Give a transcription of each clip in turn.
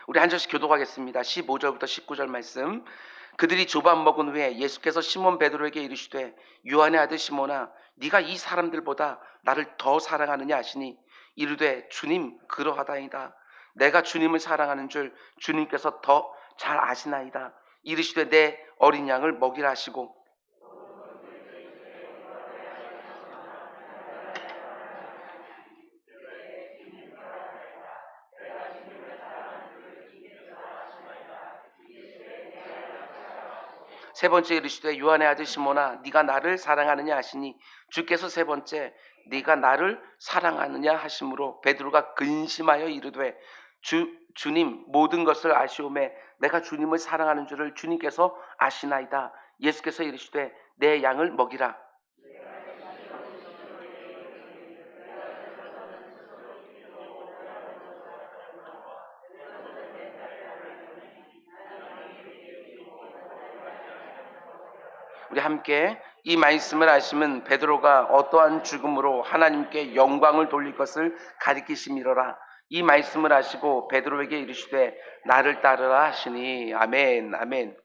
우리 한 절씩 교독하겠습니다. 15절부터 19절 말씀. 그들이 조밥 먹은 후에 예수께서 시몬 베드로에게 이르시되 요한의 아들 시몬아 네가 이 사람들보다 나를 더 사랑하느냐 하시니 이르되 주님 그러하다이다. 내가 주님을 사랑하는 줄 주님께서 더 잘 아시나이다. 이르시되 내 어린 양을 먹이라 하시고 세 번째 이르시되 요한의 아들 시몬아 네가 나를 사랑하느냐 하시니 주께서 세 번째 네가 나를 사랑하느냐 하심으로 베드로가 근심하여 이르되 주님 모든 것을 아시오매 내가 주님을 사랑하는 줄을 주님께서 아시나이다. 예수께서 이르시되 내 양을 먹이라. 우리 함께 이 말씀을 아시면 베드로가 어떠한 죽음으로 하나님께 영광을 돌릴 것을 가리키심이로라. 이 말씀을 아시고 베드로에게 이르시되 나를 따르라 하시니 아멘 아멘.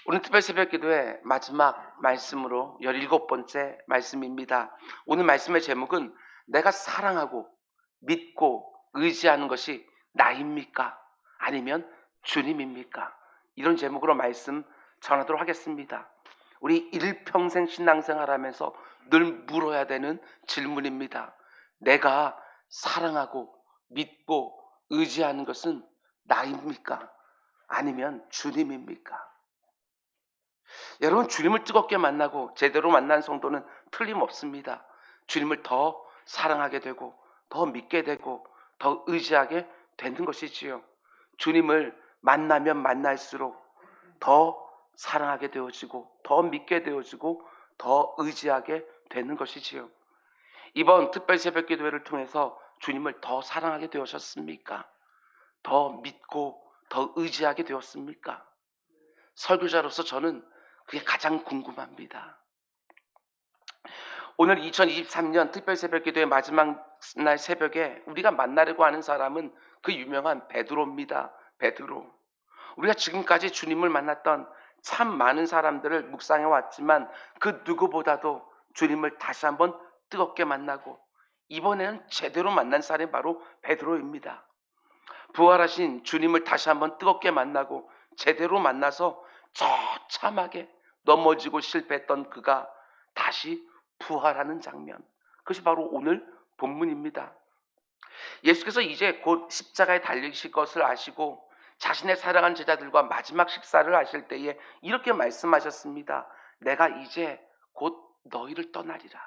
오늘 특별 새벽 기도의 마지막 말씀으로 17번째 말씀입니다. 오늘 말씀의 제목은 내가 사랑하고 믿고 의지하는 것이 나입니까? 아니면 주님입니까? 이런 제목으로 말씀 전하도록 하겠습니다. 우리 일평생 신앙생활하면서 늘 물어야 되는 질문입니다. 내가 사랑하고 믿고 의지하는 것은 나입니까? 아니면 주님입니까? 여러분 주님을 뜨겁게 만나고 제대로 만난 성도는 틀림없습니다. 주님을 더 사랑하게 되고 더 믿게 되고 더 의지하게 되는 것이지요. 주님을 만나면 만날수록 더 사랑하게 되어지고 더 믿게 되어지고 더 의지하게 되는 것이지요. 이번 특별 새벽 기도회를 통해서 주님을 더 사랑하게 되었습니까? 더 믿고 더 의지하게 되었습니까? 설교자로서 저는 그게 가장 궁금합니다. 오늘 2023년 특별 새벽 기도의 마지막 날 새벽에 우리가 만나려고 하는 사람은 그 유명한 베드로입니다. 베드로. 우리가 지금까지 주님을 만났던 참 많은 사람들을 묵상해 왔지만 그 누구보다도 주님을 다시 한번 뜨겁게 만나고 이번에는 제대로 만난 사람이 바로 베드로입니다. 부활하신 주님을 다시 한번 뜨겁게 만나고 제대로 만나서 처참하게 넘어지고 실패했던 그가 다시 부활하는 장면. 그것이 바로 오늘 본문입니다. 예수께서 이제 곧 십자가에 달리실 것을 아시고 자신의 사랑하는 제자들과 마지막 식사를 하실 때에 이렇게 말씀하셨습니다. 내가 이제 곧 너희를 떠나리라.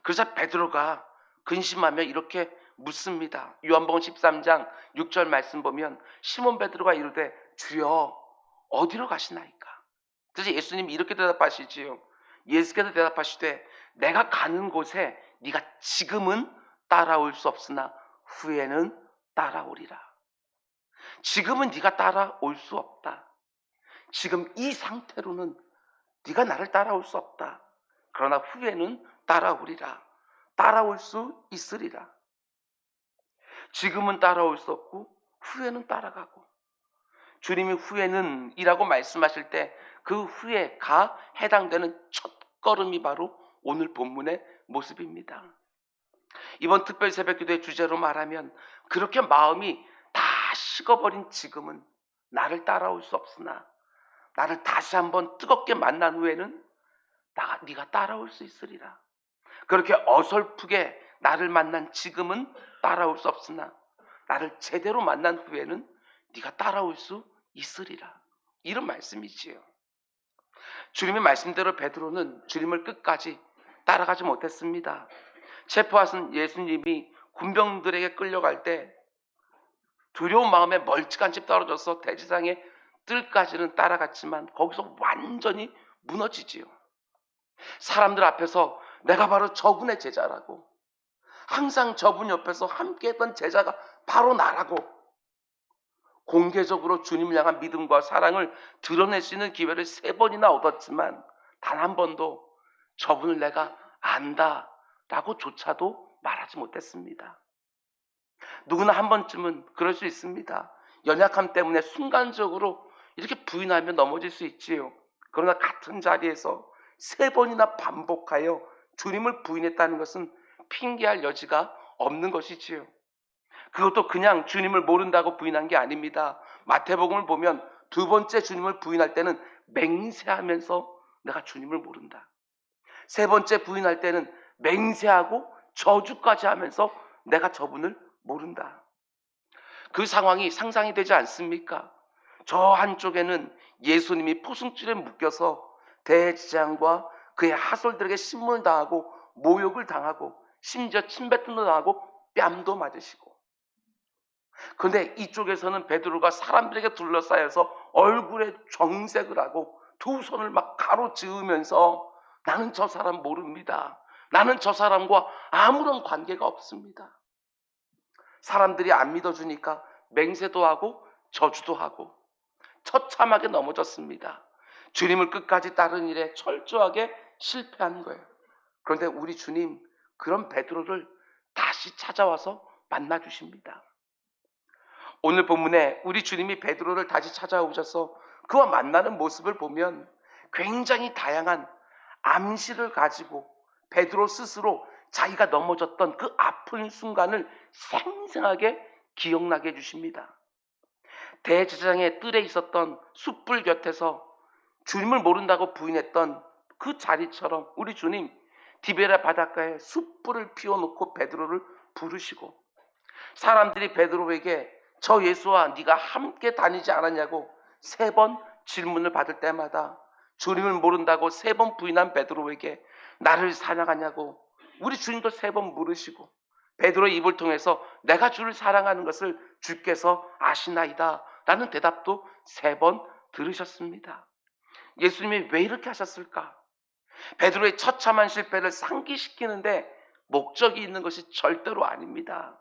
그러자 베드로가 근심하며 이렇게 묻습니다. 요한복음 13장 6절 말씀 보면 시몬 베드로가 이르되 주여 어디로 가시나이까? 그래서 예수님이 이렇게 대답하시지요. 예수께서 대답하시되 내가 가는 곳에 네가 지금은 따라올 수 없으나 후에는 따라오리라. 지금은 네가 따라올 수 없다. 지금 이 상태로는 네가 나를 따라올 수 없다. 그러나 후에는 따라오리라. 따라올 수 있으리라. 지금은 따라올 수 없고 후에는 따라가고 주님이 후에는 이라고 말씀하실 때 그 후에가 해당되는 첫걸음이 바로 오늘 본문의 모습입니다. 이번 특별 새벽 기도의 주제로 말하면 그렇게 마음이 다 식어버린 지금은 나를 따라올 수 없으나 나를 다시 한번 뜨겁게 만난 후에는 네가 따라올 수 있으리라. 그렇게 어설프게 나를 만난 지금은 따라올 수 없으나 나를 제대로 만난 후에는 네가 따라올 수 있으리라. 이런 말씀이지요. 주님의 말씀대로 베드로는 주님을 끝까지 따라가지 못했습니다. 체포하신 예수님이 군병들에게 끌려갈 때 두려운 마음에 멀찌감치 떨어져서 대지상의 뜰까지는 따라갔지만 거기서 완전히 무너지지요. 사람들 앞에서 내가 바로 저분의 제자라고, 항상 저분 옆에서 함께했던 제자가 바로 나라고 공개적으로 주님을 향한 믿음과 사랑을 드러낼 수 있는 기회를 3번이나 얻었지만 단 한 번도 저분을 내가 안다라고 조차도 말하지 못했습니다. 누구나 한 번쯤은 그럴 수 있습니다. 연약함 때문에 순간적으로 이렇게 부인하며 넘어질 수 있지요. 그러나 같은 자리에서 세 번이나 반복하여 주님을 부인했다는 것은 핑계할 여지가 없는 것이지요. 그것도 그냥 주님을 모른다고 부인한 게 아닙니다. 마태복음을 보면 두 번째 주님을 부인할 때는 맹세하면서 내가 주님을 모른다. 세 번째 부인할 때는 맹세하고 저주까지 하면서 내가 저분을 모른다. 그 상황이 상상이 되지 않습니까? 저 한쪽에는 예수님이 포승줄에 묶여서 대제사장과 그의 하솔들에게 신문을 당하고 모욕을 당하고 심지어 침뱉음도 당하고 뺨도 맞으시고, 그런데 이쪽에서는 베드로가 사람들에게 둘러싸여서 얼굴에 정색을 하고 두 손을 막 가로지으면서 나는 저 사람 모릅니다. 나는 저 사람과 아무런 관계가 없습니다. 사람들이 안 믿어주니까 맹세도 하고 저주도 하고 처참하게 넘어졌습니다. 주님을 끝까지 따르는 일에 철저하게 실패한 거예요. 그런데 우리 주님 그런 베드로를 다시 찾아와서 만나주십니다. 오늘 본문에 우리 주님이 베드로를 다시 찾아오셔서 그와 만나는 모습을 보면 굉장히 다양한 암시를 가지고 베드로 스스로 자기가 넘어졌던 그 아픈 순간을 생생하게 기억나게 해주십니다. 대제사장의 뜰에 있었던 숯불 곁에서 주님을 모른다고 부인했던 그 자리처럼 우리 주님 디베라 바닷가에 숯불을 피워놓고 베드로를 부르시고, 사람들이 베드로에게 저 예수와 네가 함께 다니지 않았냐고 세 번 질문을 받을 때마다 주님을 모른다고 세 번 부인한 베드로에게 나를 사랑하냐고 우리 주님도 세 번 물으시고, 베드로의 입을 통해서 내가 주를 사랑하는 것을 주께서 아시나이다 라는 대답도 세 번 들으셨습니다. 예수님이 왜 이렇게 하셨을까? 베드로의 처참한 실패를 상기시키는데 목적이 있는 것이 절대로 아닙니다.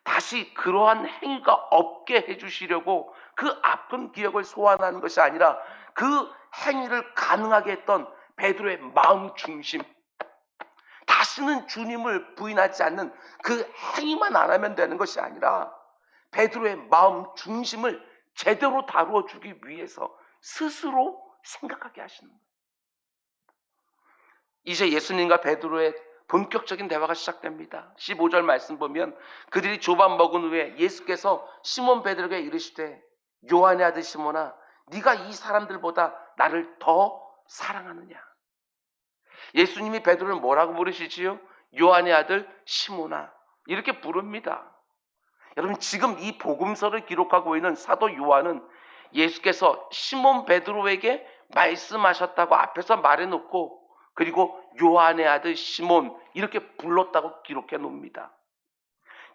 다시 그러한 행위가 없게 해주시려고 그 아픈 기억을 소환하는 것이 아니라 그 행위를 가능하게 했던 베드로의 마음 중심, 다시는 주님을 부인하지 않는 그 행위만 안 하면 되는 것이 아니라 베드로의 마음 중심을 제대로 다루어 주기 위해서 스스로 생각하게 하시는 거예요. 이제 예수님과 베드로의 본격적인 대화가 시작됩니다. 15절 말씀 보면 그들이 조반 먹은 후에 예수께서 시몬 베드로에게 이르시되 요한의 아들 시몬아 네가 이 사람들보다 나를 더 사랑하느냐. 예수님이 베드로를 뭐라고 부르시지요? 요한의 아들 시몬아 이렇게 부릅니다. 여러분 지금 이 복음서를 기록하고 있는 사도 요한은 예수께서 시몬 베드로에게 말씀하셨다고 앞에서 말해놓고 그리고 요한의 아들 시몬 이렇게 불렀다고 기록해 놓습니다.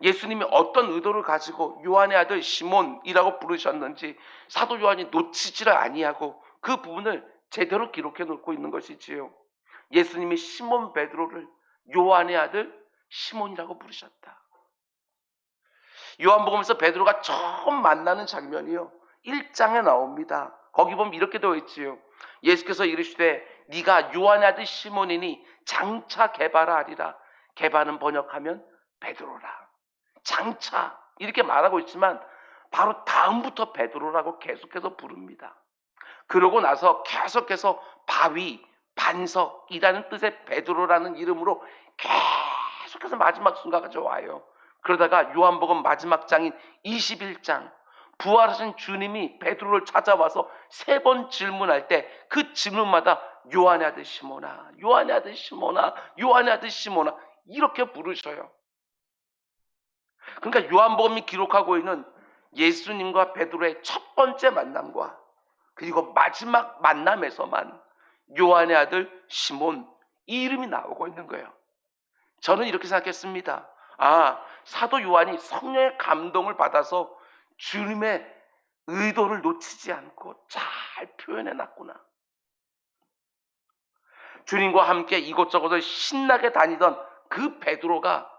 예수님이 어떤 의도를 가지고 요한의 아들 시몬이라고 부르셨는지 사도 요한이 놓치지를 아니하고 그 부분을 제대로 기록해 놓고 있는 것이지요. 예수님이 시몬 베드로를 요한의 아들 시몬이라고 부르셨다. 요한복음에서 베드로가 처음 만나는 장면이요 1장에 나옵니다. 거기 보면 이렇게 되어 있지요. 예수께서 이르시되 네가 요한의 아들 시몬이니 장차 게바라 하리라. 게바는 번역하면 베드로라. 장차 이렇게 말하고 있지만 바로 다음부터 베드로라고 계속해서 부릅니다. 그러고 나서 계속해서 바위, 반석이라는 뜻의 베드로라는 이름으로 계속해서 마지막 순간까지 와요. 그러다가 요한복음 마지막 장인 21장 부활하신 주님이 베드로를 찾아와서 세 번 질문할 때 그 질문마다 요한의 아들 시몬아, 요한의 아들 시몬아, 요한의 아들 시몬아 이렇게 부르셔요. 그러니까 요한복음이 기록하고 있는 예수님과 베드로의 첫 번째 만남과 그리고 마지막 만남에서만 요한의 아들 시몬 이 이름이 나오고 있는 거예요. 저는 이렇게 생각했습니다. 사도 요한이 성령의 감동을 받아서 주님의 의도를 놓치지 않고 잘 표현해놨구나. 주님과 함께 이곳저곳을 신나게 다니던 그 베드로가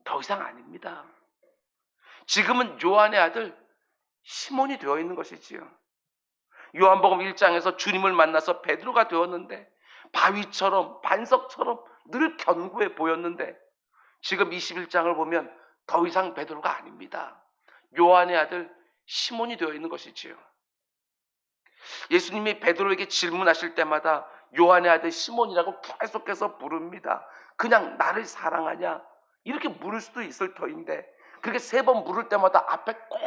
더 이상 아닙니다. 지금은 요한의 아들 시몬이 되어 있는 것이지요. 요한복음 1장에서 주님을 만나서 베드로가 되었는데 바위처럼 반석처럼 늘 견고해 보였는데 지금 21장을 보면 더 이상 베드로가 아닙니다. 요한의 아들 시몬이 되어 있는 것이지요. 예수님이 베드로에게 질문하실 때마다 요한의 아들 시몬이라고 계속해서 부릅니다. 그냥 나를 사랑하냐? 이렇게 물을 수도 있을 터인데 그렇게 3번 물을 때마다 앞에 꼭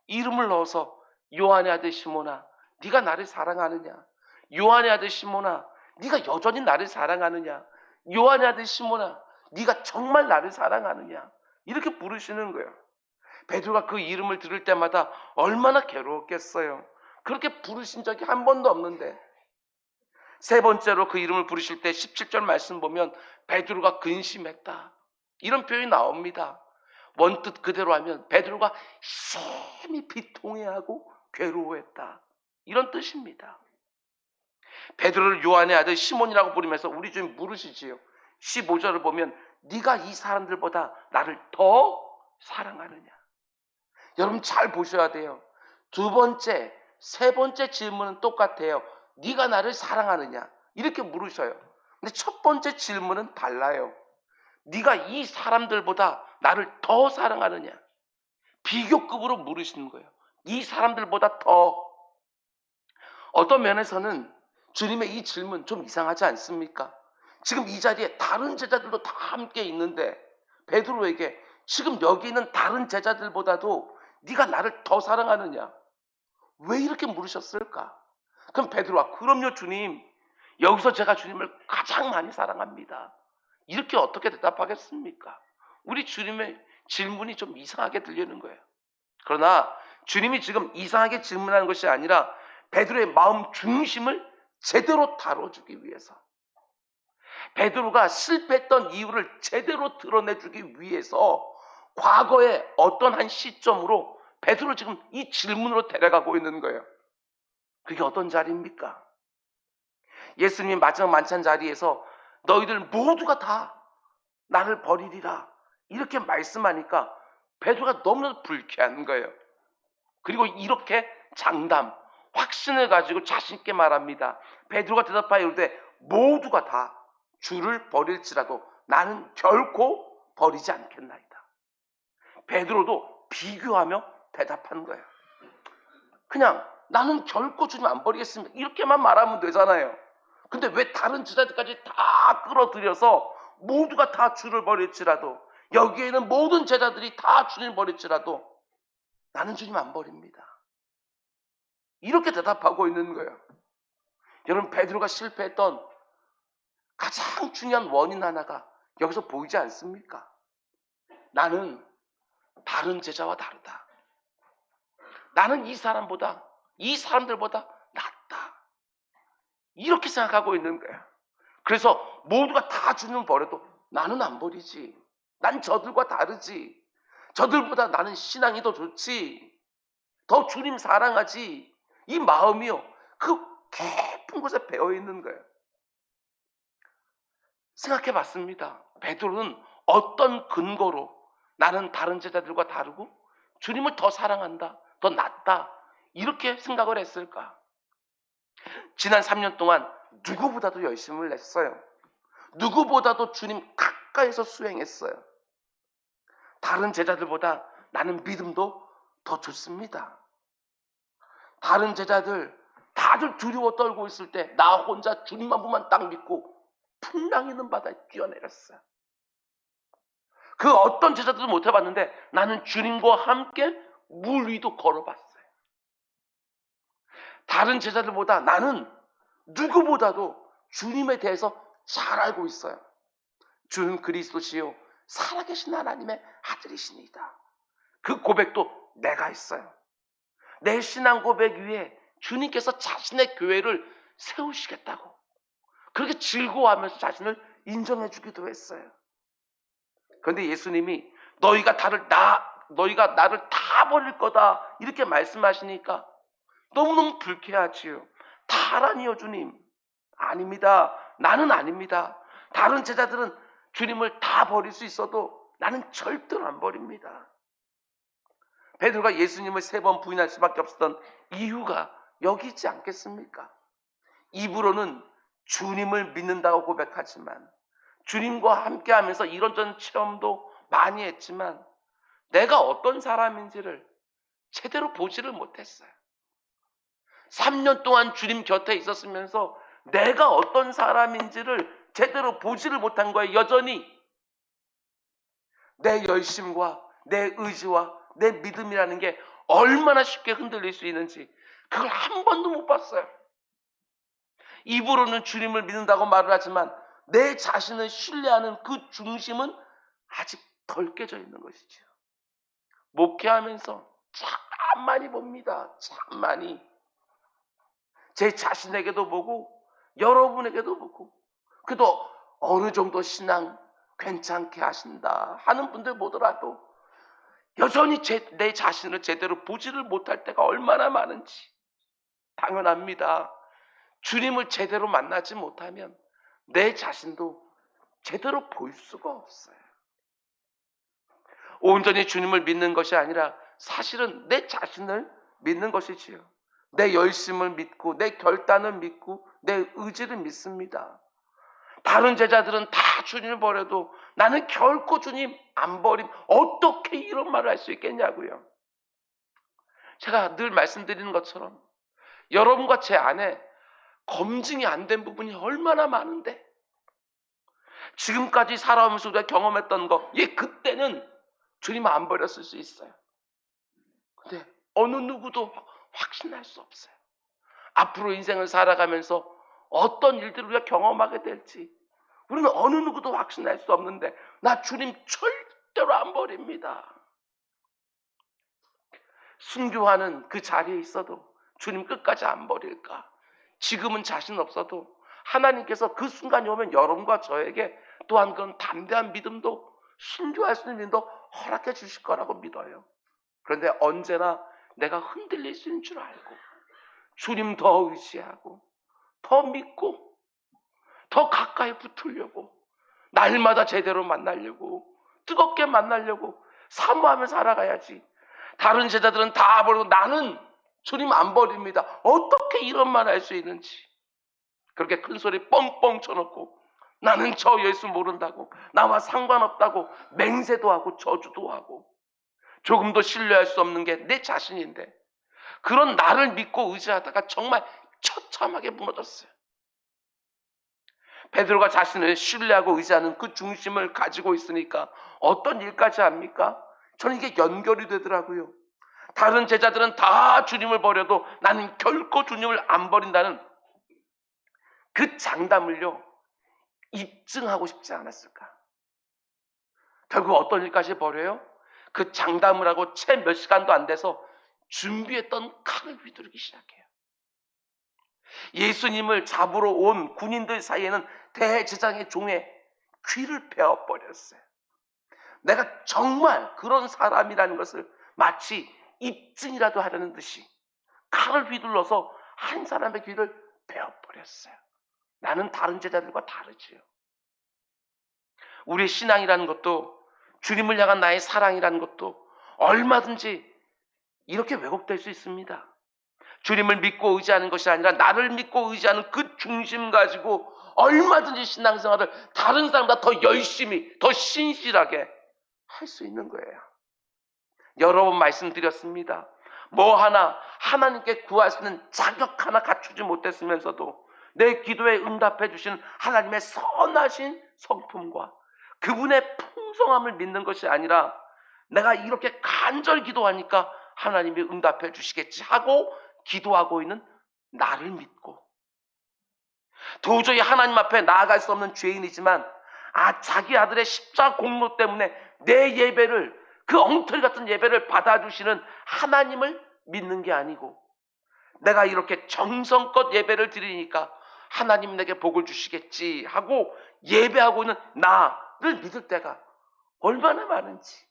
이름을 넣어서 요한의 아들 시몬아, 네가 나를 사랑하느냐? 요한의 아들 시몬아, 네가 여전히 나를 사랑하느냐? 요한의 아들 시몬아, 네가 정말 나를 사랑하느냐? 이렇게 부르시는 거예요. 베드로가 그 이름을 들을 때마다 얼마나 괴로웠겠어요. 그렇게 부르신 적이 한 번도 없는데 3번째로 그 이름을 부르실 때 17절 말씀 보면 베드로가 근심했다. 이런 표현이 나옵니다. 원뜻 그대로 하면 베드로가 심히 비통해하고 괴로워했다. 이런 뜻입니다. 베드로를 요한의 아들 시몬이라고 부르면서 우리 주님 물으시지요. 15절을 보면 네가 이 사람들보다 나를 더 사랑하느냐. 여러분 잘 보셔야 돼요. 2번째, 3번째 질문은 똑같아요. 네가 나를 사랑하느냐? 이렇게 물으셔요. 근데 첫 번째 질문은 달라요. 네가 이 사람들보다 나를 더 사랑하느냐? 비교급으로 물으시는 거예요. 이 사람들보다 더. 어떤 면에서는 주님의 이 질문 좀 이상하지 않습니까? 지금 이 자리에 다른 제자들도 다 함께 있는데 베드로에게 지금 여기 있는 다른 제자들보다도 네가 나를 더 사랑하느냐? 왜 이렇게 물으셨을까? 그럼 베드로가 그럼요 주님, 여기서 제가 주님을 가장 많이 사랑합니다. 이렇게 어떻게 대답하겠습니까? 우리 주님의 질문이 좀 이상하게 들리는 거예요. 그러나 주님이 지금 이상하게 질문하는 것이 아니라 베드로의 마음 중심을 제대로 다뤄주기 위해서, 베드로가 실패했던 이유를 제대로 드러내주기 위해서 과거의 어떤 한 시점으로 베드로를 지금 이 질문으로 데려가고 있는 거예요. 그게 어떤 자리입니까? 예수님이 마지막 만찬 자리에서 너희들 모두가 다 나를 버리리라 이렇게 말씀하니까 베드로가 너무나도 불쾌한 거예요. 그리고 이렇게 장담, 확신을 가지고 자신 있게 말합니다. 베드로가 대답하여 이르되 모두가 다 주를 버릴지라도 나는 결코 버리지 않겠나이다. 베드로도 비교하며 대답한 거예요. 그냥 나는 결코 주님 안 버리겠습니다. 이렇게만 말하면 되잖아요. 근데 왜 다른 제자들까지 다 끌어들여서 모두가 다 주를 버릴지라도, 여기에 있는 모든 제자들이 다 주님을 버릴지라도 나는 주님 안 버립니다. 이렇게 대답하고 있는 거예요. 여러분, 베드로가 실패했던 가장 중요한 원인 하나가 여기서 보이지 않습니까? 나는 다른 제자와 다르다. 나는 이 사람들보다 낫다. 이렇게 생각하고 있는 거야. 그래서 모두가 다 주님을 버려도 나는 안 버리지. 난 저들과 다르지. 저들보다 나는 신앙이 더 좋지. 더 주님 사랑하지. 이 마음이요, 그 깊은 곳에 배어 있는 거예요. 생각해 봤습니다. 베드로는 어떤 근거로 나는 다른 제자들과 다르고 주님을 더 사랑한다, 더 낫다, 이렇게 생각을 했을까? 지난 3년 동안 누구보다도 열심을 냈어요. 누구보다도 주님 가까이서 수행했어요. 다른 제자들보다 나는 믿음도 더 좋습니다. 다른 제자들 다들 두려워 떨고 있을 때 나 혼자 주님 한 분만 딱 믿고 풍랑 있는 바다에 뛰어내렸어요. 그 어떤 제자들도 못 해봤는데 나는 주님과 함께 물 위도 걸어봤어요. 다른 제자들보다 나는 누구보다도 주님에 대해서 잘 알고 있어요. 주는 그리스도시요 살아계신 하나님의 아들이시니다. 그 고백도 내가 했어요. 내 신앙 고백 위에 주님께서 자신의 교회를 세우시겠다고 그렇게 즐거워하면서 자신을 인정해 주기도 했어요. 그런데 예수님이 너희가 나를 다 버릴 거다 이렇게 말씀하시니까 너무너무 불쾌하지요. 다라니요 주님. 아닙니다. 나는 아닙니다. 다른 제자들은 주님을 다 버릴 수 있어도 나는 절대로 안 버립니다. 베드로가 예수님을 3번 부인할 수밖에 없었던 이유가 여기 있지 않겠습니까? 입으로는 주님을 믿는다고 고백하지만 주님과 함께하면서 이런저런 체험도 많이 했지만 내가 어떤 사람인지를 제대로 보지를 못했어요. 3년 동안 주님 곁에 있었으면서 내가 어떤 사람인지를 제대로 보지를 못한 거예요. 여전히 내 열심과 내 의지와 내 믿음이라는 게 얼마나 쉽게 흔들릴 수 있는지 그걸 한 번도 못 봤어요. 입으로는 주님을 믿는다고 말을 하지만 내 자신을 신뢰하는 그 중심은 아직 덜 깨져 있는 것이죠. 목회하면서 참 많이 봅니다. 참 많이. 제 자신에게도 보고 여러분에게도 보고 그래도 어느 정도 신앙 괜찮게 하신다 하는 분들 보더라도 여전히 내 자신을 제대로 보지를 못할 때가 얼마나 많은지 당연합니다. 주님을 제대로 만나지 못하면 내 자신도 제대로 볼 수가 없어요. 온전히 주님을 믿는 것이 아니라 사실은 내 자신을 믿는 것이지요. 내 열심을 믿고 내 결단을 믿고 내 의지를 믿습니다. 다른 제자들은 다 주님을 버려도 나는 결코 주님 안 버림. 어떻게 이런 말을 할 수 있겠냐고요. 제가 늘 말씀드리는 것처럼 여러분과 제 안에 검증이 안 된 부분이 얼마나 많은데 지금까지 살아오면서 우리가 경험했던 거 그때는 주님 안 버렸을 수 있어요. 근데 어느 누구도 확신할 수 없어요. 앞으로 인생을 살아가면서 어떤 일들을 우리가 경험하게 될지 우리는 어느 누구도 확신할 수 없는데 나 주님 절대로 안 버립니다. 순교하는 그 자리에 있어도 주님 끝까지 안 버릴까? 지금은 자신 없어도 하나님께서 그 순간이 오면 여러분과 저에게 또한 그런 담대한 믿음도 순교할 수 있는 믿음도 허락해 주실 거라고 믿어요. 그런데 언제나 내가 흔들릴 수 있는 줄 알고 주님 더 의지하고 더 믿고 더 가까이 붙으려고 날마다 제대로 만나려고 뜨겁게 만나려고 사모하며 살아가야지. 다른 제자들은 다 버리고 나는 주님 안 버립니다. 어떻게 이런 말 할 수 있는지. 그렇게 큰 소리 뻥뻥 쳐놓고 나는 저 예수 모른다고 나와 상관없다고 맹세도 하고 저주도 하고 조금도 신뢰할 수 없는 게 내 자신인데 그런 나를 믿고 의지하다가 정말 처참하게 무너졌어요. 베드로가 자신을 신뢰하고 의지하는 그 중심을 가지고 있으니까 어떤 일까지 합니까? 저는 이게 연결이 되더라고요. 다른 제자들은 다 주님을 버려도 나는 결코 주님을 안 버린다는 그 장담을요 입증하고 싶지 않았을까? 결국 어떤 일까지 버려요? 그 장담을 하고 채 몇 시간도 안 돼서 준비했던 칼을 휘두르기 시작해요. 예수님을 잡으러 온 군인들 사이에는 대제장의 종의 귀를 베어버렸어요. 내가 정말 그런 사람이라는 것을 마치 입증이라도 하려는 듯이 칼을 휘둘러서 한 사람의 귀를 베어버렸어요. 나는 다른 제자들과 다르지요. 우리의 신앙이라는 것도 주님을 향한 나의 사랑이라는 것도 얼마든지 이렇게 왜곡될 수 있습니다. 주님을 믿고 의지하는 것이 아니라 나를 믿고 의지하는 그 중심 가지고 얼마든지 신앙생활을 다른 사람보다 더 열심히 더 신실하게 할 수 있는 거예요. 여러 번 말씀드렸습니다. 뭐 하나 하나님께 구할 수 있는 자격 하나 갖추지 못했으면서도 내 기도에 응답해 주신 하나님의 선하신 성품과 그분의 풍성함을 믿는 것이 아니라 내가 이렇게 간절히 기도하니까 하나님이 응답해 주시겠지 하고 기도하고 있는 나를 믿고 도저히 하나님 앞에 나아갈 수 없는 죄인이지만 자기 아들의 십자가 공로 때문에 내 예배를 그 엉터리 같은 예배를 받아주시는 하나님을 믿는 게 아니고 내가 이렇게 정성껏 예배를 드리니까 하나님 내게 복을 주시겠지 하고 예배하고 있는 나를 믿을 때가 얼마나 많은지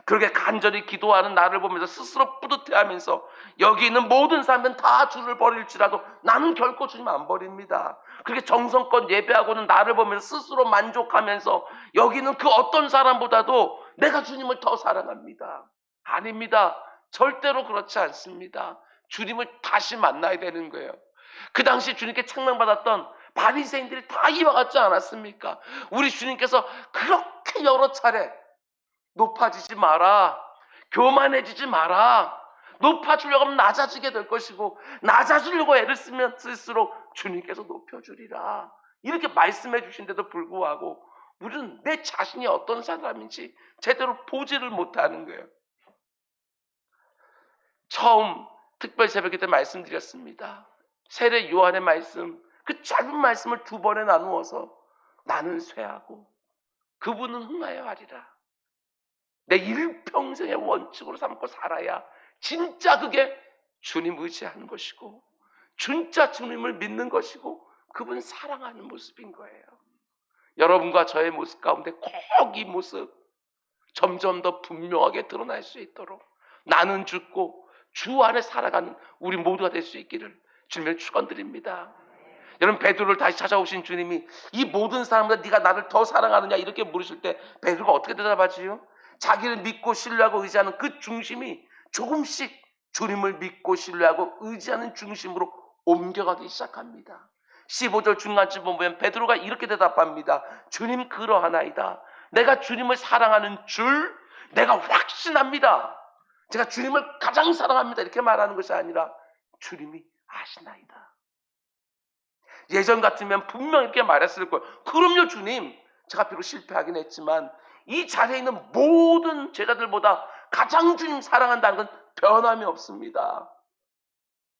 그렇게 간절히 기도하는 나를 보면서 스스로 뿌듯해하면서 여기 있는 모든 사람들은 다 주를 버릴지라도 나는 결코 주님 안 버립니다. 그렇게 정성껏 예배하고는 나를 보면서 스스로 만족하면서 여기 있는 그 어떤 사람보다도 내가 주님을 더 사랑합니다. 아닙니다. 절대로 그렇지 않습니다. 주님을 다시 만나야 되는 거예요. 그 당시 주님께 책망받았던 바리새인들이 다 이와 같지 않았습니까? 우리 주님께서 그렇게 여러 차례 높아지지 마라, 교만해지지 마라, 높아지려고 하면 낮아지게 될 것이고 낮아지려고 애를 쓰면 쓸수록 주님께서 높여주리라, 이렇게 말씀해 주신데도 불구하고 우리는 내 자신이 어떤 사람인지 제대로 보지를 못하는 거예요. 처음 특별 새벽 때 말씀드렸습니다. 세례 요한의 말씀, 그 짧은 말씀을 두 번에 나누어서 나는 쇠하고 그분은 흥하여 하리라. 내 일평생의 원칙으로 삼고 살아야 진짜 그게 주님 의지하는 것이고 진짜 주님을 믿는 것이고 그분 사랑하는 모습인 거예요. 여러분과 저의 모습 가운데 꼭 이 모습 점점 더 분명하게 드러날 수 있도록 나는 죽고 주 안에 살아가는 우리 모두가 될 수 있기를 주님을 축원드립니다. 여러분, 베드로를 다시 찾아오신 주님이 이 모든 사람들 네가 나를 더 사랑하느냐 이렇게 물으실 때 베드로가 어떻게 대답하지요? 자기를 믿고 신뢰하고 의지하는 그 중심이 조금씩 주님을 믿고 신뢰하고 의지하는 중심으로 옮겨가기 시작합니다. 15절 중간쯤 보면 베드로가 이렇게 대답합니다. 주님 그러하나이다. 내가 주님을 사랑하는 줄 내가 확신합니다. 제가 주님을 가장 사랑합니다 이렇게 말하는 것이 아니라 주님이 아시나이다. 예전 같으면 분명 이렇게 말했을 거예요. 그럼요 주님, 제가 비록 실패하긴 했지만 이 자리에 있는 모든 제자들보다 가장 주님 사랑한다는 건 변함이 없습니다.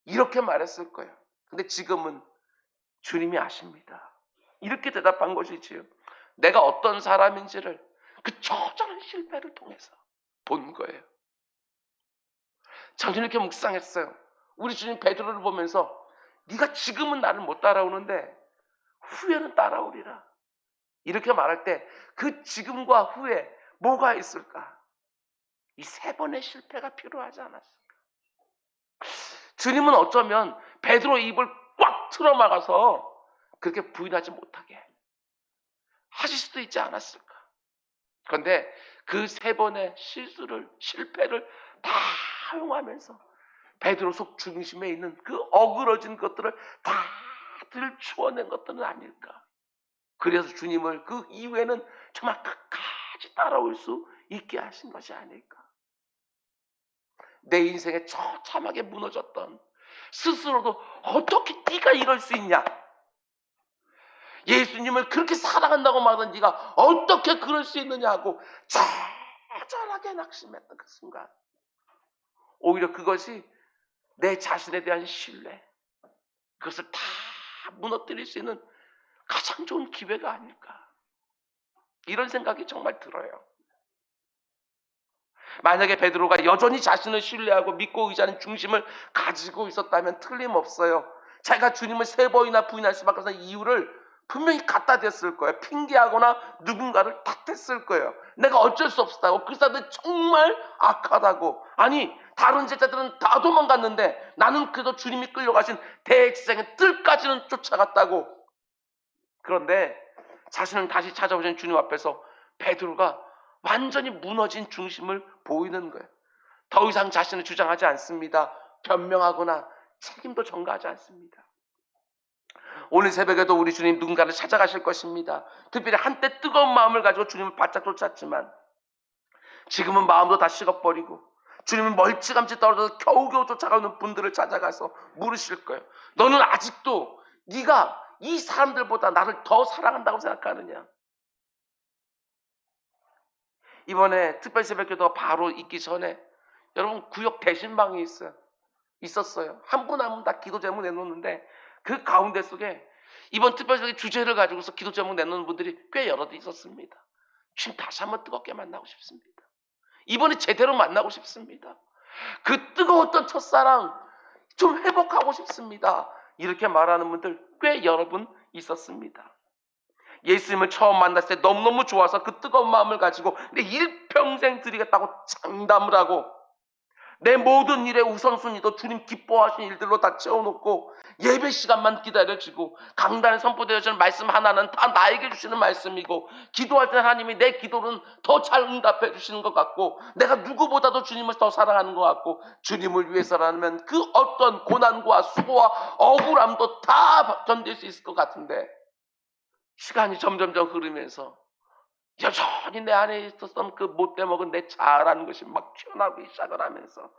이렇게 말했을 거예요. 근데 지금은 주님이 아십니다. 이렇게 대답한 것이지요. 내가 어떤 사람인지를 그 처절한 실패를 통해서 본 거예요. 저는 이렇게 묵상했어요. 우리 주님 베드로를 보면서 네가 지금은 나를 못 따라오는데 후에는 따라오리라, 이렇게 말할 때 그 지금과 후에 뭐가 있을까? 이 3번의 실패가 필요하지 않았을까? 주님은 어쩌면 베드로의 입을 꽉 틀어막아서 그렇게 부인하지 못하게 하실 수도 있지 않았을까? 그런데 그 3번의 실패를 다 허용하면서 베드로 속 중심에 있는 그 어그러진 것들을 다 들추어낸 것들은 아닐까? 그래서 주님을 그 이후에는 정말 끝까지 따라올 수 있게 하신 것이 아닐까? 내 인생에 처참하게 무너졌던, 스스로도 어떻게 네가 이럴 수 있냐, 예수님을 그렇게 사랑한다고 말하던 네가 어떻게 그럴 수 있느냐고 처절하게 낙심했던 그 순간, 오히려 그것이 내 자신에 대한 신뢰, 그것을 다 무너뜨릴 수 있는 가장 좋은 기회가 아닐까, 이런 생각이 정말 들어요. 만약에 베드로가 여전히 자신을 신뢰하고 믿고 의지하는 중심을 가지고 있었다면 틀림없어요. 자기가 주님을 3번이나 부인할 수밖에 없는 이유를 분명히 갖다 댔을 거예요. 핑계하거나 누군가를 탓했을 거예요. 내가 어쩔 수 없었다고, 그 사람들 정말 악하다고, 아니 다른 제자들은 다 도망갔는데 나는 그래도 주님이 끌려가신 대제사장의 뜰까지는 쫓아갔다고. 그런데 자신은 다시 찾아오신 주님 앞에서 베드로가 완전히 무너진 중심을 보이는 거예요. 더 이상 자신을 주장하지 않습니다. 변명하거나 책임도 전가하지 않습니다. 오늘 새벽에도 우리 주님 누군가를 찾아가실 것입니다. 특별히 한때 뜨거운 마음을 가지고 주님을 바짝 쫓았지만 지금은 마음도 다 식어버리고 주님은 멀찌감치 떨어져서 겨우겨우 쫓아가는 분들을 찾아가서 물으실 거예요. 너는 아직도 네가 이 사람들보다 나를 더 사랑한다고 생각하느냐? 이번에 특별 새벽기도가 바로 있기 전에 여러분 구역 대신방이 있었어요. 한 분 한 분 다 기도 제목 내놓는데 그 가운데 속에 이번 특별 새벽 주제를 가지고서 기도 제목 내놓는 분들이 꽤 여럿 있었습니다. 지금 다시 한번 뜨겁게 만나고 싶습니다. 이번에 제대로 만나고 싶습니다. 그 뜨거웠던 첫사랑 좀 회복하고 싶습니다. 이렇게 말하는 분들 꽤 여러 분 있었습니다. 예수님을 처음 만났을 때 너무너무 좋아서 그 뜨거운 마음을 가지고 내 일평생 드리겠다고 장담을 하고 내 모든 일의 우선순위도 주님 기뻐하신 일들로 다 채워놓고 예배 시간만 기다려지고 강단에 선포되어지는 말씀 하나는 다 나에게 주시는 말씀이고 기도할 때 하나님이 내 기도는 더 잘 응답해 주시는 것 같고 내가 누구보다도 주님을 더 사랑하는 것 같고 주님을 위해서라면 그 어떤 고난과 수고와 억울함도 다 견딜 수 있을 것 같은데 시간이 점점점 흐르면서 여전히 내 안에 있었던 그 못돼 먹은 내 자아라는 것이 막 튀어나오기 시작을 하면서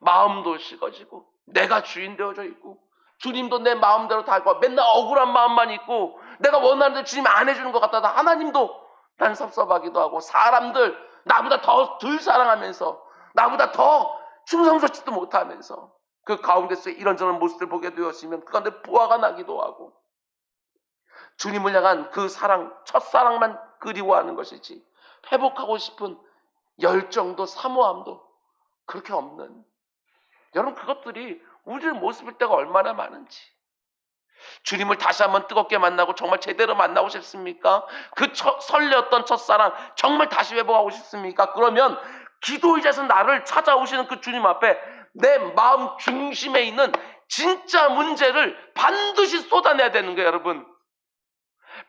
마음도 식어지고 내가 주인 되어져 있고 주님도 내 마음대로 다 하고 맨날 억울한 마음만 있고 내가 원하는 대로 주님이 안 해주는 것 같다. 하나님도 난 섭섭하기도 하고 사람들 나보다 더 덜 사랑하면서 나보다 더 충성스럽지도 못하면서 그 가운데서 이런저런 모습을 보게 되었으면 그 가운데 부화가 나기도 하고 주님을 향한 그 사랑, 첫사랑만 그리워하는 것이지 회복하고 싶은 열정도 사모함도 그렇게 없는 여러분 그것들이 우리의 모습일 때가 얼마나 많은지 주님을 다시 한번 뜨겁게 만나고 정말 제대로 만나고 싶습니까? 그 설레었던 첫사랑 정말 다시 회복하고 싶습니까? 그러면 기도의자에서 나를 찾아오시는 그 주님 앞에 내 마음 중심에 있는 진짜 문제를 반드시 쏟아내야 되는 거예요. 여러분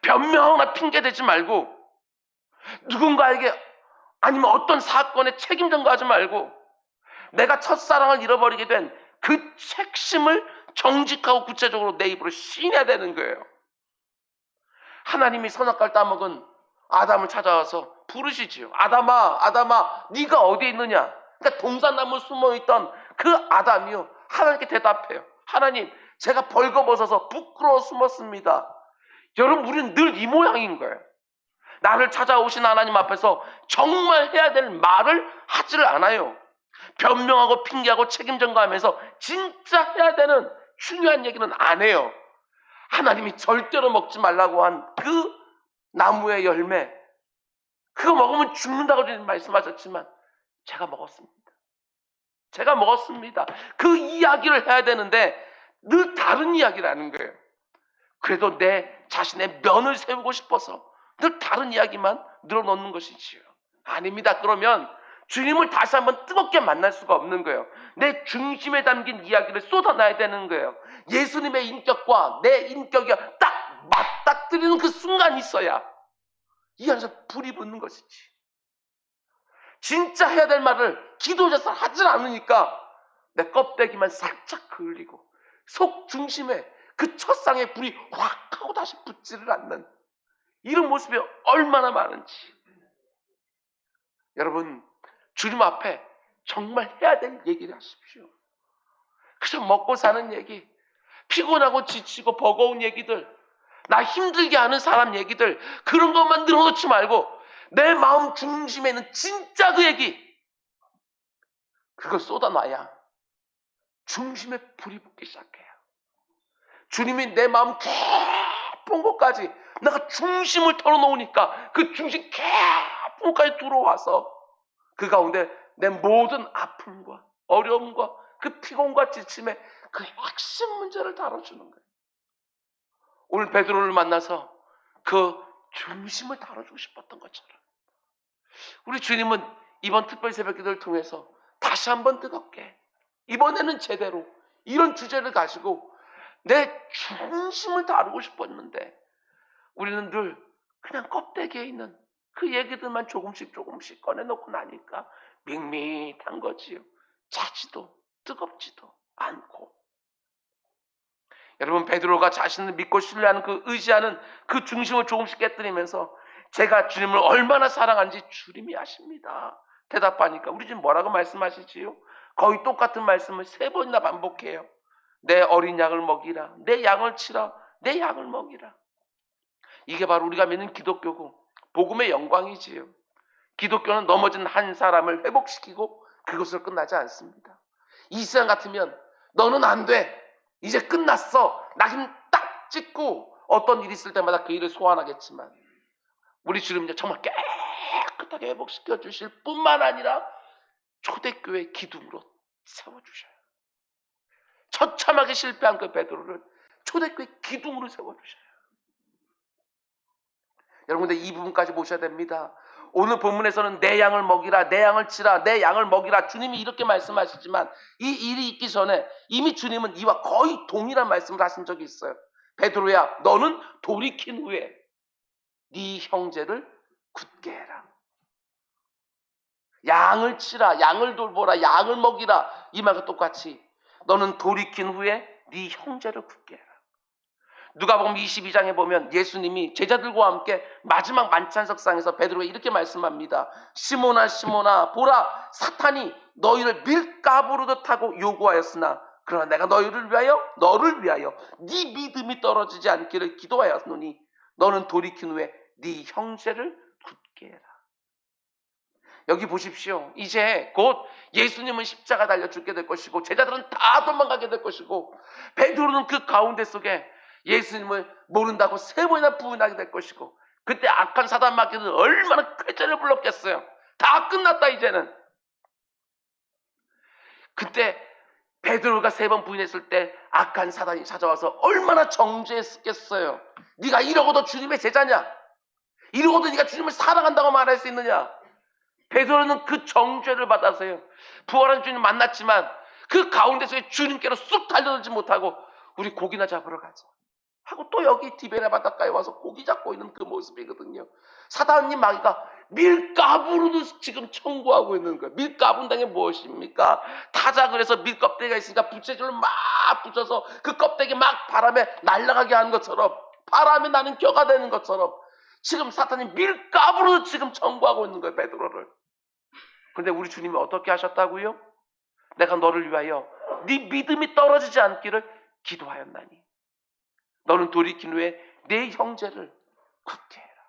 변명하거나 핑계대지 말고 누군가에게 아니면 어떤 사건에 책임 전가하지 말고 내가 첫사랑을 잃어버리게 된 그 책임을 정직하고 구체적으로 내 입으로 시인해야 되는 거예요. 하나님이 선악과를 따먹은 아담을 찾아와서 부르시지요. 아담아 네가 어디에 있느냐. 그러니까 동산나무에 숨어있던 그 아담이요 하나님께 대답해요. 하나님 제가 벌거벗어서 부끄러워 숨었습니다. 여러분 우리는 늘 이 모양인 거예요. 나를 찾아오신 하나님 앞에서 정말 해야 될 말을 하지를 않아요. 변명하고 핑계하고 책임 전가하면서 진짜 해야 되는 중요한 얘기는 안 해요. 하나님이 절대로 먹지 말라고 한 그 나무의 열매 그거 먹으면 죽는다고 말씀하셨지만 제가 먹었습니다. 그 이야기를 해야 되는데 늘 다른 이야기를 하는 거예요. 그래도 내 자신의 면을 세우고 싶어서 늘 다른 이야기만 늘어놓는 것이지요. 아닙니다. 그러면 주님을 다시 한번 뜨겁게 만날 수가 없는 거예요. 내 중심에 담긴 이야기를 쏟아놔야 되는 거예요. 예수님의 인격과 내 인격이 딱 맞닥뜨리는 그 순간이 있어야 이 안에서 불이 붙는 것이지. 진짜 해야 될 말을 기도자서 하질 않으니까 내 껍데기만 살짝 그을리고 속 중심에 그 첫상의 불이 확 하고 다시 붙지를 않는 이런 모습이 얼마나 많은지. 여러분 주님 앞에 정말 해야 될 얘기를 하십시오. 그저 먹고 사는 얘기, 피곤하고 지치고 버거운 얘기들, 나 힘들게 하는 사람 얘기들 그런 것만 늘어놓지 말고 내 마음 중심에 있는 진짜 그 얘기 그걸 쏟아놔야 중심에 불이 붙기 시작해요. 주님이 내 마음 깊은 곳까지 내가 중심을 털어놓으니까 그 중심 깊은 곳까지 들어와서 그 가운데 내 모든 아픔과 어려움과 그 피곤과 지침의 그 핵심 문제를 다뤄주는 거예요. 오늘 베드로를 만나서 그 중심을 다뤄주고 싶었던 것처럼 우리 주님은 이번 특별 새벽기도를 통해서 다시 한번 뜨겁게 이번에는 제대로 이런 주제를 가지고 내 중심을 다루고 싶었는데 우리는 늘 그냥 껍데기에 있는 그 얘기들만 조금씩 꺼내놓고 나니까 밋밋한 거지요. 차지도 뜨겁지도 않고. 여러분 베드로가 자신을 믿고 신뢰하는 그 의지하는 그 중심을 조금씩 깨뜨리면서 제가 주님을 얼마나 사랑하는지 주님이 아십니다. 대답하니까 우리 지금 뭐라고 말씀하시지요? 거의 똑같은 말씀을 3번이나 반복해요. 내 어린 양을 먹이라. 내 양을 치라. 내 양을 먹이라. 이게 바로 우리가 믿는 기독교고 복음의 영광이지요. 기독교는 넘어진 한 사람을 회복시키고 그것으로 끝나지 않습니다. 이 세상 같으면 너는 안 돼. 이제 끝났어. 나 힘 딱 찍고 어떤 일이 있을 때마다 그 일을 소환하겠지만 우리 주님은 정말 깨끗하게 회복시켜 주실 뿐만 아니라 초대교회 기둥으로 세워주셔요. 처참하게 실패한 그 베드로를 초대교회 기둥으로 세워주셔요. 여러분들 이 부분까지 보셔야 됩니다. 오늘 본문에서는 내 양을 먹이라, 내 양을 치라, 내 양을 먹이라 주님이 이렇게 말씀하시지만 이 일이 있기 전에 이미 주님은 이와 거의 동일한 말씀을 하신 적이 있어요. 베드로야, 너는 돌이킨 후에 네 형제를 굳게 해라. 양을 치라, 양을 돌보라, 양을 먹이라, 이 말과 똑같이 너는 돌이킨 후에 네 형제를 굳게 해라. 누가복음 22장에 보면 예수님이 제자들과 함께 마지막 만찬석상에서 베드로에게 이렇게 말씀합니다. 시몬아 시몬아, 보라, 사탄이 너희를 밀가부르듯 하고 요구하였으나 그러나 내가 너를 위하여 네 믿음이 떨어지지 않기를 기도하였노니 너는 돌이킨 후에 네 형제를 굳게 해라. 여기 보십시오. 이제 곧 예수님은 십자가 달려 죽게 될 것이고 제자들은 다 도망가게 될 것이고 베드로는 그 가운데 속에 예수님을 모른다고 3번이나 부인하게 될 것이고 그때 악한 사단 마귀는 얼마나 쾌재를 불렀겠어요. 다 끝났다 이제는. 그때 베드로가 3번 부인했을 때 악한 사단이 찾아와서 얼마나 정죄했겠어요. 네가 이러고도 주님의 제자냐? 이러고도 네가 주님을 사랑한다고 말할 수 있느냐? 베드로는 그 정죄를 받아서요. 부활한 주님 만났지만 그 가운데서 주님께로 쑥 달려들지 못하고 우리 고기나 잡으러 가자 하고 또 여기 디베네 바닷가에 와서 고기 잡고 있는 그 모습이거든요. 사단님 마귀가 밀가부르듯 지금 청구하고 있는 거예요. 밀가부른다는 게 무엇입니까? 타자 그래서 밀껍데기가 있으니까 부채질로 막 붙여서 그 껍데기 막 바람에 날아가게 하는 것처럼 바람에 나는 겨가 되는 것처럼 지금 사탄이 밀가부르듯 지금 청구하고 있는 거예요. 베드로를. 그런데 우리 주님이 어떻게 하셨다고요? 내가 너를 위하여 네 믿음이 떨어지지 않기를 기도하였나니 너는 돌이킨 후에 내 형제를 굳게 해라.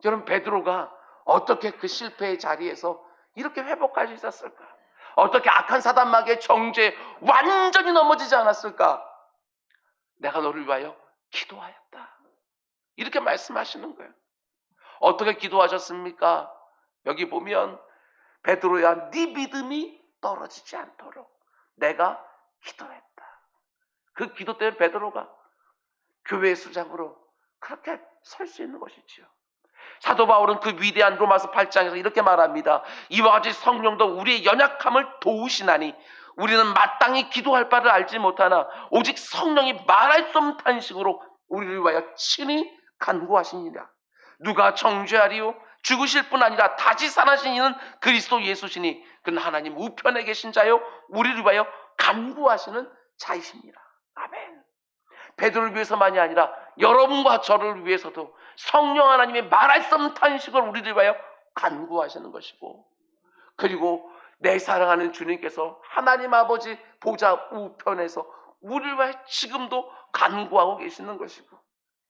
여러분 베드로가 어떻게 그 실패의 자리에서 이렇게 회복할 수 있었을까? 어떻게 악한 사단 마귀의 정죄에 완전히 넘어지지 않았을까? 내가 너를 위하여 기도하였다. 이렇게 말씀하시는 거예요. 어떻게 기도하셨습니까? 여기 보면 베드로야 네 믿음이 떨어지지 않도록 내가 기도했다. 그 기도 때문에 베드로가 교회의 수장으로 그렇게 설 수 있는 것이지요. 사도 바울은 그 위대한 로마서 8장에서 이렇게 말합니다. 이와 같이 성령도 우리의 연약함을 도우시나니 우리는 마땅히 기도할 바를 알지 못하나 오직 성령이 말할 수 없는 탄식으로 우리를 위하여 친히 간구하시니라. 누가 정죄하리요? 죽으실 뿐 아니라 다시 살아신 이는 그리스도 예수시니 그는 하나님 우편에 계신 자요 우리를 위하여 간구하시는 자이십니다. 아멘. 베드로를 위해서만이 아니라 여러분과 저를 위해서도 성령 하나님의 말할 수 없는 탄식을 우리를 위하여 간구하시는 것이고 그리고 내 사랑하는 주님께서 하나님 아버지 보좌 우편에서 우리를 위하여 지금도 간구하고 계시는 것이고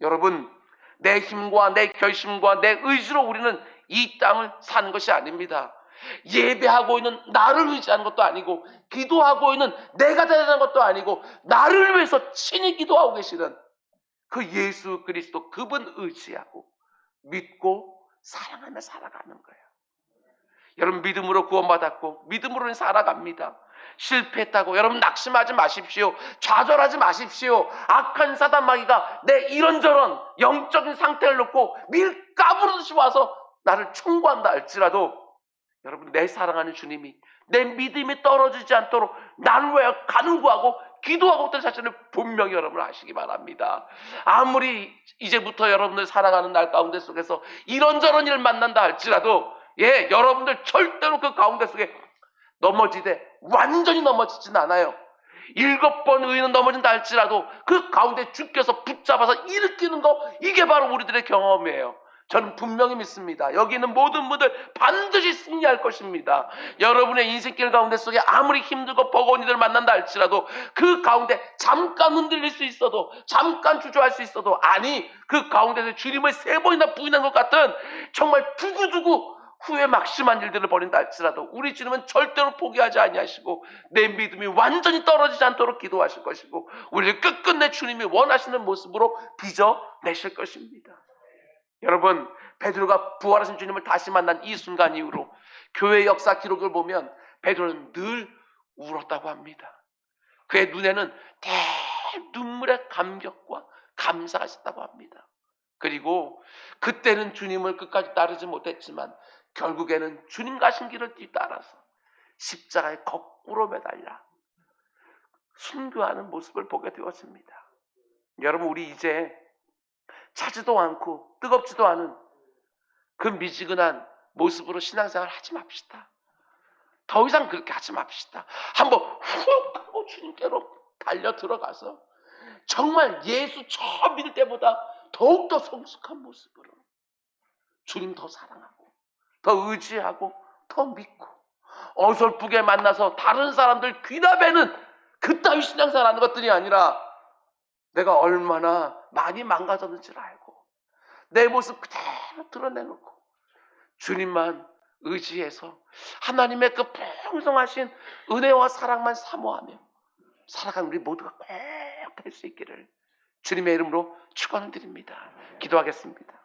여러분 내 힘과 내 결심과 내 의지로 우리는 이 땅을 사는 것이 아닙니다. 예배하고 있는 나를 의지하는 것도 아니고 기도하고 있는 내가 대단한 것도 아니고 나를 위해서 친히 기도하고 계시는 그 예수 그리스도 그분 의지하고 믿고 사랑하며 살아가는 거예요. 여러분 믿음으로 구원받았고 믿음으로는 살아갑니다. 실패했다고 여러분 낙심하지 마십시오. 좌절하지 마십시오. 악한 사단 마귀가 내 이런저런 영적인 상태를 놓고 밀가부르듯이 와서 나를 청구한다 할지라도 여러분 내 사랑하는 주님이 내 믿음이 떨어지지 않도록 나를 위하여 간구하고 기도하고 있던 사실을 분명히 여러분 아시기 바랍니다. 아무리 이제부터 여러분들 살아가는 날 가운데 속에서 이런저런 일을 만난다 할지라도 여러분들 절대로 그 가운데 속에 넘어지되 완전히 넘어지진 않아요. 7번 의인은 넘어진다 할지라도 그 가운데 주께서 붙잡아서 일으키는 거 이게 바로 우리들의 경험이에요. 저는 분명히 믿습니다. 여기 있는 모든 분들 반드시 승리할 것입니다. 여러분의 인생길 가운데 속에 아무리 힘들고 버거운 일을 만난다 할지라도 그 가운데 잠깐 흔들릴 수 있어도 잠깐 주저할 수 있어도 아니 그 가운데서 주님을 3번이나 부인한 것 같은 정말 두고두고 후에 막심한 일들을 벌인다 할지라도 우리 주님은 절대로 포기하지 아니하시고 내 믿음이 완전히 떨어지지 않도록 기도하실 것이고 우리를 끝끝내 주님이 원하시는 모습으로 빚어내실 것입니다. 여러분 베드로가 부활하신 주님을 다시 만난 이 순간 이후로 교회 역사 기록을 보면 베드로는 늘 울었다고 합니다. 그의 눈에는 눈물의 감격과 감사가 있었다고 합니다. 그리고 그때는 주님을 끝까지 따르지 못했지만 결국에는 주님 가신 길을 뒤따라서 십자가에 거꾸로 매달려 순교하는 모습을 보게 되었습니다. 여러분, 우리 이제 차지도 않고 뜨겁지도 않은 그 미지근한 모습으로 신앙생활 하지 맙시다. 더 이상 그렇게 하지 맙시다. 한번 훅 하고 주님께로 달려 들어가서 정말 예수 처음 믿을 때보다 더욱더 성숙한 모습으로 주님 더 사랑하고 더 의지하고 더 믿고 어설프게 만나서 다른 사람들 귀납에는 그따위 신앙생활 하는 것들이 아니라 내가 얼마나 많이 망가졌는지를 알고 내 모습 그대로 드러내놓고 주님만 의지해서 하나님의 그 풍성하신 은혜와 사랑만 사모하며 살아가는 우리 모두가 꼭 될 수 있기를 주님의 이름으로 축원드립니다. 기도하겠습니다.